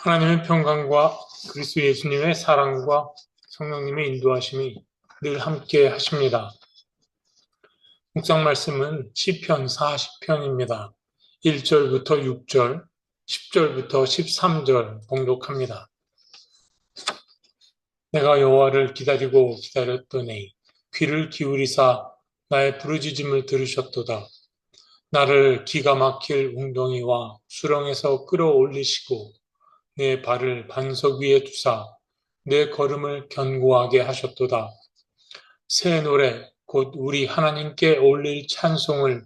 하나님의 평강과 그리스도 예수님의 사랑과 성령님의 인도하심이 늘 함께 하십니다. 묵상 말씀은 시편 40편입니다. 1절부터 6절, 10절부터 13절 봉독합니다. 내가 여호와를 기다리고 기다렸더니 귀를 기울이사 나의 부르짖음을 들으셨도다. 나를 기가 막힐 웅덩이와 수렁에서 끌어올리시고 내 발을 반석 위에 두사 내 걸음을 견고하게 하셨도다. 새 노래 곧 우리 하나님께 올릴 찬송을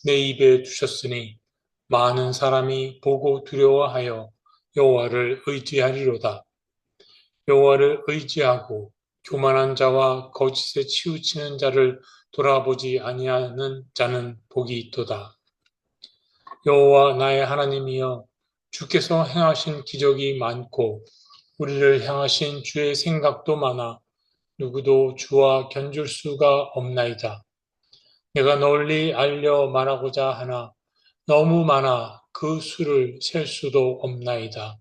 내 입에 두셨으니 많은 사람이 보고 두려워하여 여호와를 의지하리로다. 여호와를 의지하고 교만한 자와 거짓에 치우치는 자를 돌아보지 아니하는 자는 복이 있도다. 여호와 나의 하나님이여, 주께서 행하신 기적이 많고 우리를 향하신 주의 생각도 많아 누구도 주와 견줄 수가 없나이다. 내가 널리 알려 말하고자 하나 너무 많아 그 수를 셀 수도 없나이다.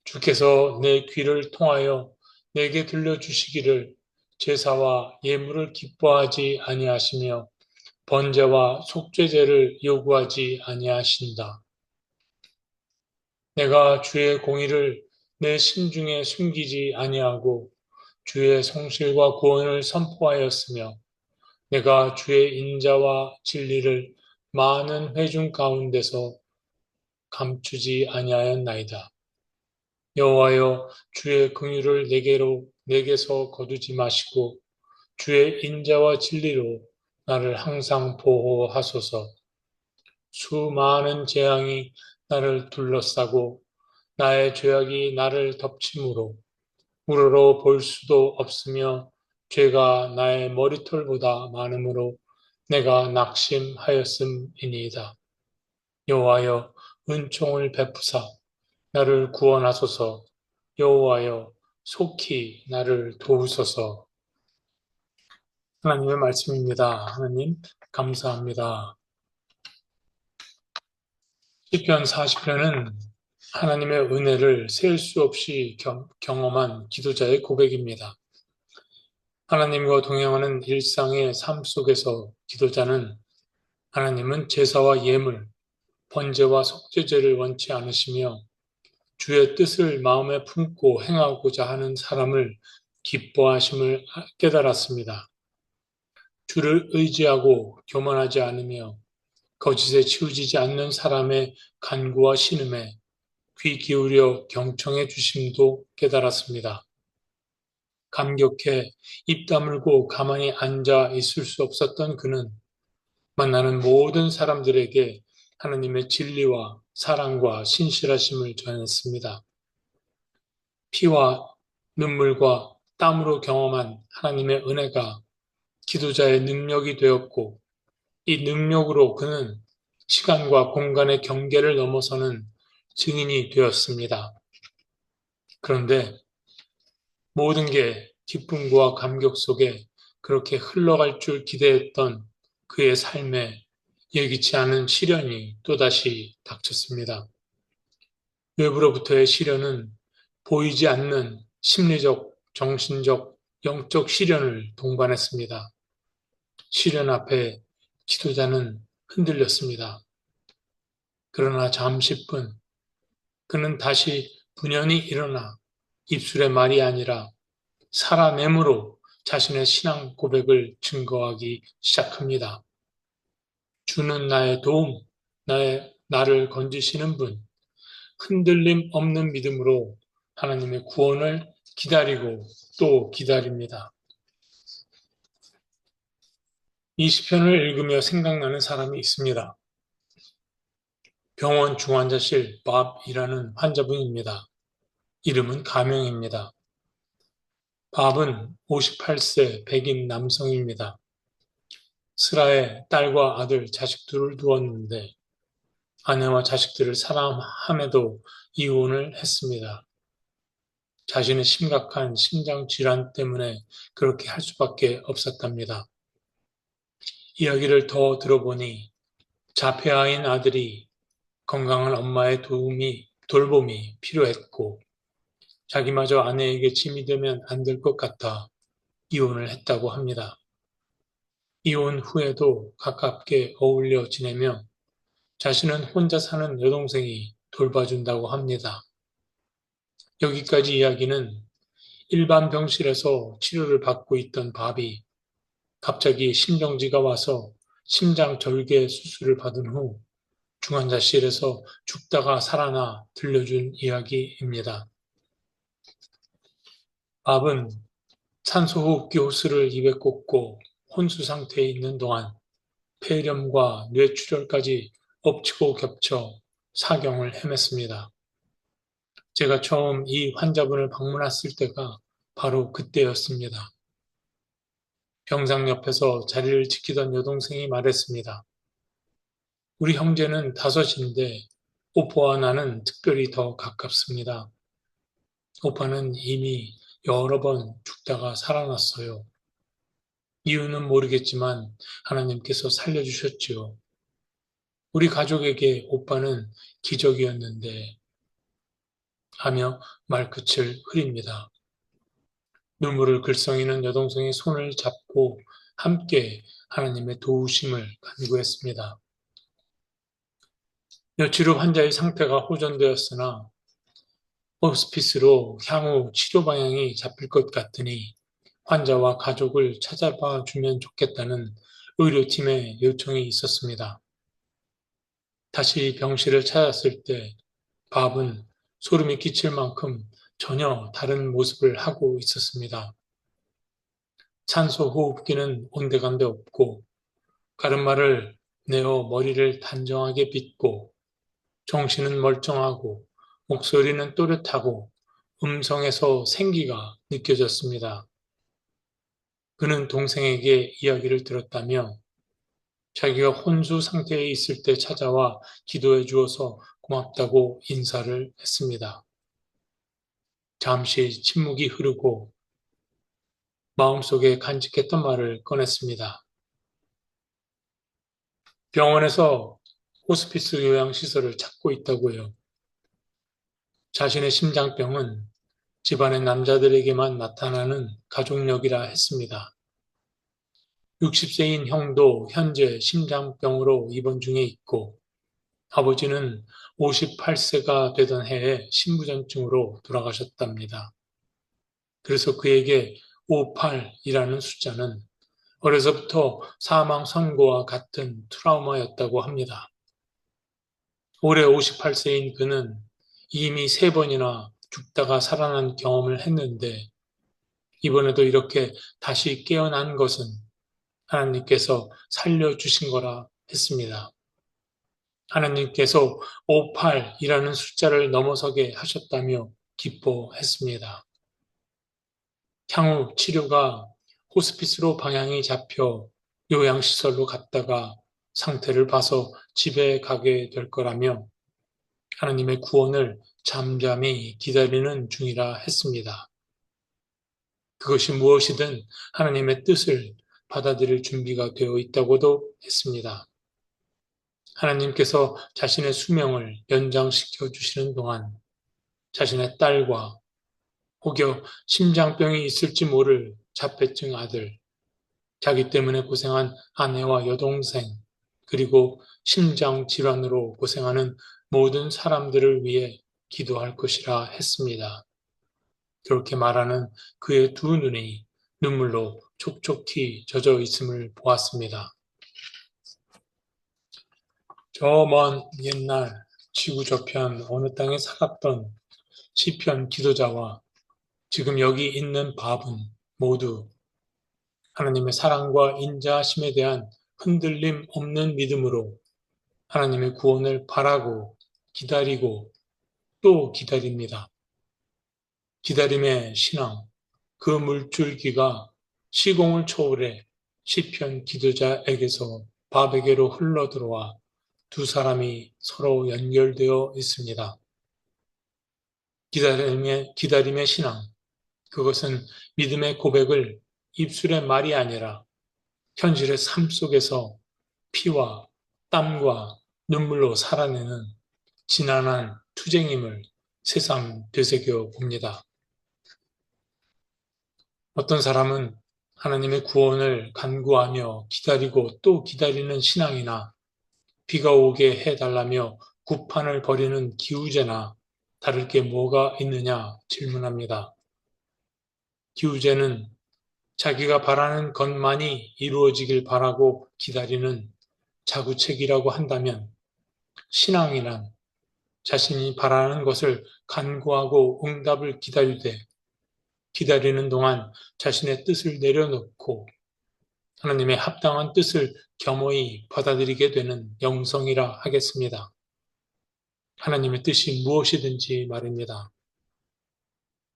주께서 내 귀를 통하여 내게 들려주시기를 제사와 예물을 기뻐하지 아니하시며 번제와 속죄제를 요구하지 아니하신다. 내가 주의 공의를 내 심중에 숨기지 아니하고 주의 성실과 구원을 선포하였으며 내가 주의 인자와 진리를 많은 회중 가운데서 감추지 아니하였나이다. 여호와여, 주의 긍휼을 내게서 거두지 마시고 주의 인자와 진리로 나를 항상 보호하소서. 수많은 재앙이 나를 둘러싸고 나의 죄악이 나를 덮침으로 우러러 볼 수도 없으며 죄가 나의 머리털보다 많으므로 내가 낙심하였음이니이다. 여호와여, 은총을 베푸사 나를 구원하소서. 여호와여, 속히 나를 도우소서. 하나님의 말씀입니다. 하나님 감사합니다. 시편 40편은 하나님의 은혜를 셀 수 없이 경험한 기도자의 고백입니다. 하나님과 동행하는 일상의 삶 속에서 기도자는 하나님은 제사와 예물, 번제와 속죄제를 원치 않으시며 주의 뜻을 마음에 품고 행하고자 하는 사람을 기뻐하심을 깨달았습니다. 주를 의지하고 교만하지 않으며 거짓에 치우치지 않는 사람의 간구와 신음에 귀 기울여 경청해 주심도 깨달았습니다. 감격해 입 다물고 가만히 앉아 있을 수 없었던 그는 만나는 모든 사람들에게 하나님의 진리와 사랑과 신실하심을 전했습니다. 피와 눈물과 땀으로 경험한 하나님의 은혜가 기도자의 능력이 되었고 이 능력으로 그는 시간과 공간의 경계를 넘어서는 증인이 되었습니다. 그런데 모든 게 기쁨과 감격 속에 그렇게 흘러갈 줄 기대했던 그의 삶에 예기치 않은 시련이 또다시 닥쳤습니다. 외부로부터의 시련은 보이지 않는 심리적, 정신적, 영적 시련을 동반했습니다. 시련 앞에 지도자는 흔들렸습니다. 그러나 잠시뿐 그는 다시 분연히 일어나 입술의 말이 아니라 살아내므로 자신의 신앙 고백을 증거하기 시작합니다. 주는 나의 도움, 나를 건지시는 분, 흔들림 없는 믿음으로 하나님의 구원을 기다리고 또 기다립니다. 이 시편을 읽으며 생각나는 사람이 있습니다. 병원 중환자실 밥이라는 환자분입니다. 이름은 가명입니다. 밥은 58세 백인 남성입니다. 슬하에 딸과 아들, 자식들을 두었는데 아내와 자식들을 사랑함에도 이혼을 했습니다. 자신의 심각한 심장 질환 때문에 그렇게 할 수밖에 없었답니다. 이야기를 더 들어보니 자폐아인 아들이 건강한 엄마의 도움이 돌봄이 필요했고 자기마저 아내에게 짐이 되면 안 될 것 같아 이혼을 했다고 합니다. 이혼 후에도 가깝게 어울려 지내며 자신은 혼자 사는 여동생이 돌봐준다고 합니다. 여기까지 이야기는 일반 병실에서 치료를 받고 있던 밥이 갑자기 심정지가 와서 심장 절개 수술을 받은 후 중환자실에서 죽다가 살아나 들려준 이야기입니다. 밥은 산소호흡기 호스를 입에 꽂고 혼수 상태에 있는 동안 폐렴과 뇌출혈까지 엎치고 겹쳐 사경을 헤맸습니다. 제가 처음 이 환자분을 방문했을 때가 바로 그때였습니다. 병상 옆에서 자리를 지키던 여동생이 말했습니다. 우리 형제는 다섯인데 오빠와 나는 특별히 더 가깝습니다. 오빠는 이미 여러 번 죽다가 살아났어요. 이유는 모르겠지만 하나님께서 살려주셨지요. 우리 가족에게 오빠는 기적이었는데 하며 말끝을 흐립니다. 눈물을 글썽이는 여동생의 손을 잡고 함께 하나님의 도우심을 간구했습니다. 며칠 후 환자의 상태가 호전되었으나 호스피스로 향후 치료 방향이 잡힐 것 같으니 환자와 가족을 찾아봐 주면 좋겠다는 의료팀의 요청이 있었습니다. 다시 병실을 찾았을 때 밥은 소름이 끼칠 만큼 전혀 다른 모습을 하고 있었습니다. 산소 호흡기는 온데간데 없고 가르마를 내어 머리를 단정하게 빗고 정신은 멀쩡하고 목소리는 또렷하고 음성에서 생기가 느껴졌습니다. 그는 동생에게 이야기를 들었다며 자기가 혼수 상태에 있을 때 찾아와 기도해 주어서 고맙다고 인사를 했습니다. 잠시 침묵이 흐르고 마음속에 간직했던 말을 꺼냈습니다. 병원에서 호스피스 요양시설을 찾고 있다고요. 자신의 심장병은 집안의 남자들에게만 나타나는 가족력이라 했습니다. 60세인 형도 현재 심장병으로 입원 중에 있고 아버지는 58세가 되던 해에 심부전증으로 돌아가셨답니다. 그래서 그에게 58이라는 숫자는 어려서부터 사망 선고와 같은 트라우마였다고 합니다. 올해 58세인 그는 이미 3번이나 죽다가 살아난 경험을 했는데 이번에도 이렇게 다시 깨어난 것은 하나님께서 살려주신 거라 했습니다. 하나님께서 58이라는 숫자를 넘어서게 하셨다며 기뻐했습니다. 향후 치료가 호스피스로 방향이 잡혀 요양시설로 갔다가 상태를 봐서 집에 가게 될 거라며 하나님의 구원을 잠잠히 기다리는 중이라 했습니다. 그것이 무엇이든 하나님의 뜻을 받아들일 준비가 되어 있다고도 했습니다. 하나님께서 자신의 수명을 연장시켜 주시는 동안 자신의 딸과 혹여 심장병이 있을지 모를 자폐증 아들, 자기 때문에 고생한 아내와 여동생, 그리고 심장 질환으로 고생하는 모든 사람들을 위해 기도할 것이라 했습니다. 그렇게 말하는 그의 두 눈이 눈물로 촉촉히 젖어 있음을 보았습니다. 저 먼 옛날 지구 저편 어느 땅에 살았던 시편 기도자와 지금 여기 있는 밥은 모두 하나님의 사랑과 인자하심에 대한 흔들림 없는 믿음으로 하나님의 구원을 바라고 기다리고 또 기다립니다. 기다림의 신앙, 그 물줄기가 시공을 초월해 시편 기도자에게서 밥에게로 흘러들어와 두 사람이 서로 연결되어 있습니다. 기다림의 신앙, 그것은 믿음의 고백을 입술의 말이 아니라 현실의 삶 속에서 피와 땀과 눈물로 살아내는 지난한 투쟁임을 새삼 되새겨 봅니다. 어떤 사람은 하나님의 구원을 간구하며 기다리고 또 기다리는 신앙이나 비가 오게 해달라며 구판을 벌이는 기우제나 다를 게 뭐가 있느냐 질문합니다. 기우제는 자기가 바라는 것만이 이루어지길 바라고 기다리는 자구책이라고 한다면 신앙이란 자신이 바라는 것을 간구하고 응답을 기다리되 기다리는 동안 자신의 뜻을 내려놓고 하나님의 합당한 뜻을 겸허히 받아들이게 되는 영성이라 하겠습니다. 하나님의 뜻이 무엇이든지 말입니다.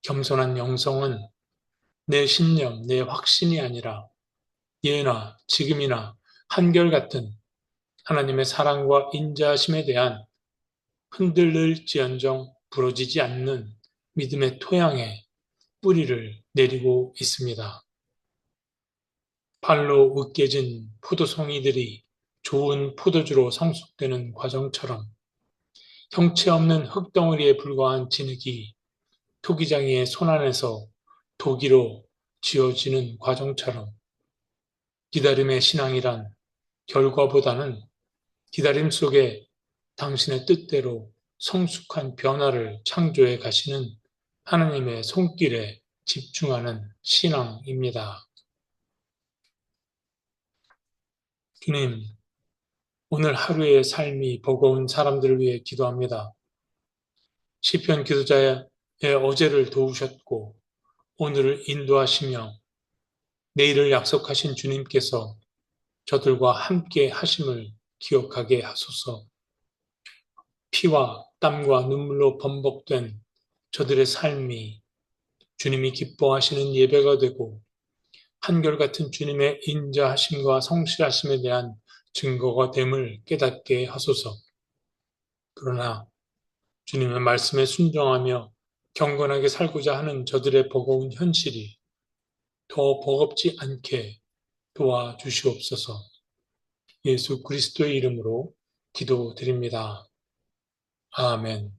겸손한 영성은 내 신념, 내 확신이 아니라 예나 지금이나 한결같은 하나님의 사랑과 인자하심에 대한 흔들릴지언정 부러지지 않는 믿음의 토양에 뿌리를 내리고 있습니다. 발로 으깨진 포도송이들이 좋은 포도주로 성숙되는 과정처럼 형체 없는 흙덩어리에 불과한 진흙이 토기장이의 손안에서 도기로 지어지는 과정처럼 기다림의 신앙이란 결과보다는 기다림 속에 당신의 뜻대로 성숙한 변화를 창조해 가시는 하나님의 손길에 집중하는 신앙입니다. 주님, 오늘 하루의 삶이 버거운 사람들을 위해 기도합니다. 시편 기도자의 어제를 도우셨고 오늘을 인도하시며 내일을 약속하신 주님께서 저들과 함께 하심을 기억하게 하소서. 피와 땀과 눈물로 범벅된 저들의 삶이 주님이 기뻐하시는 예배가 되고 한결같은 주님의 인자하심과 성실하심에 대한 증거가 됨을 깨닫게 하소서. 그러나 주님의 말씀에 순종하며 경건하게 살고자 하는 저들의 버거운 현실이 더 버겁지 않게 도와주시옵소서. 예수 그리스도의 이름으로 기도드립니다. 아멘.